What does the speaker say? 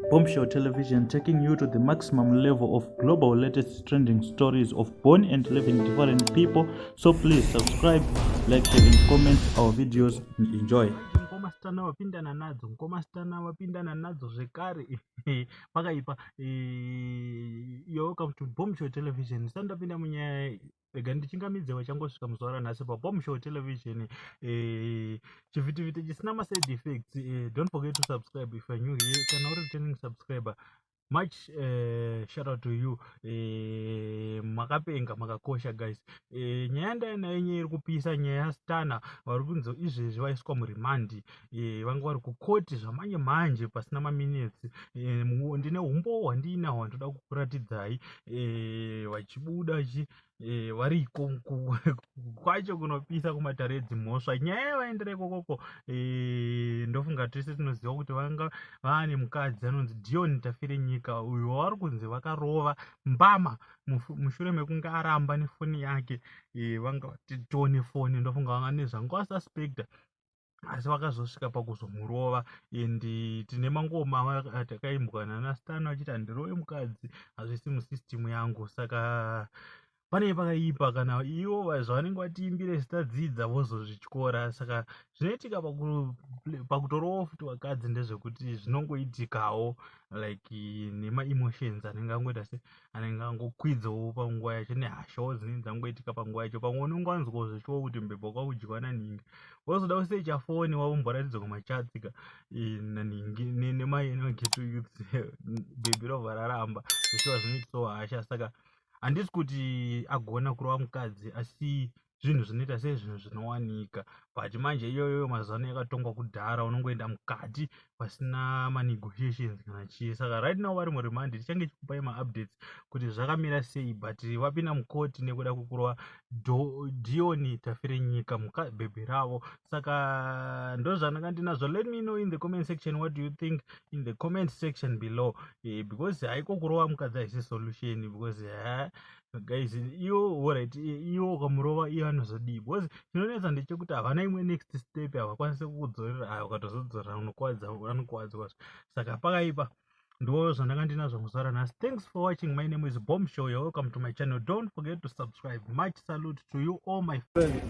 Bombshell Television, taking you to the maximum level of global latest trending stories of born and living different people. So please subscribe, like, share, and comment our videos and enjoy. Ngomasitana wapindana nadzo ngomasitana wapindana nadzo zvekare pakaipa. Welcome to Bombshell Television. Sandapinda munyaya rega ndichingamidzewa changosvika muzuva ranhasi paBombshell Television. Chivhitivhiti chisina maside effects. Don't forget to subscribe if you're new here. Kana uri returning subscriber, much shout out to you. Makapenga makakosha guys. Nyaya ndainayo iri kupisa, nyaya yasitana vari kunzi izvezvi vaiswa murimandi. Vanga vari kukoti zvamanje manje pasina maminitsi. Ndine umbo hwandinahwo hwandoda kukuratidzai. Vachibuda variko kwacho kunopisa kumataredzi mhosva. Nyaya yavaendera ikokoko, ndofunga tese tinoziva kuti vanga vaane mukadzi anonzi Dion Tafire Nyika, uyo vari kunzi vakarova mbama mushure mekunge aramba nefoni yake. Vanga vatitone foni, ndofunga vanga nezvangu vasuspecta, asi vakazosvika pakuzomurova. Endi tine mangoma atakaimbwa nanasitana achiti handirove mukadzi, hazvisi musisitimu yangu. Saka pane pakaipa kana ivo zvavanenge vatiimbire zitadzidza vozozvityora. Saka zvinoitika pakutorova futi vakadzi ndezvekuti zvinongoitikawo like nemaemotions anenge angoita se anenge angokwidzawo panguva yacho, nehashawo dzinenge dzangoitika panguva yacho. Pamwe unenge wanzwawo zvichiwo kuti mbebha kwakudyiwa naningi, wozoda kusecha foni wavomboratidza kwamachatsika naningi nemageto youth bhebhi robva raramba, zvichiva zvinoitisawo hasha. Saka handisi kuti agona kurova mukadzi, asi zvinhu zvinoita sezvinhu zvinowanika. But manje iyoyo mazuva ano yakatongwa kudhara, unongoenda mukati pasina manegotiations kana chii. Saka right now vari murimandi, tichange chikupai maupdates kuti zvakamira sei. But vapinda mukoti nekuda kwekurova Dion Tafire Nyika, bhebhi ravo. Saka ndozvananga ndinazvo. Let me know in the comment section what do you think in the comment section below. Because haiko kurova mukadzi haisi solution, because guys, iwo alright, iwo ukamurova iye anozodii. Because chinonetsa ndechekuti havana imwe next step havakwanisi kukudzorera. Ukatozodzorera unokuvadzwa. Saka pakaipa. Ndo zvandanga ndinazvo muzuva ranhasi. Thanks for watching. My name is Bombshell. You're welcome to my channel. Don't forget to subscribe. Much salute to you all my friends.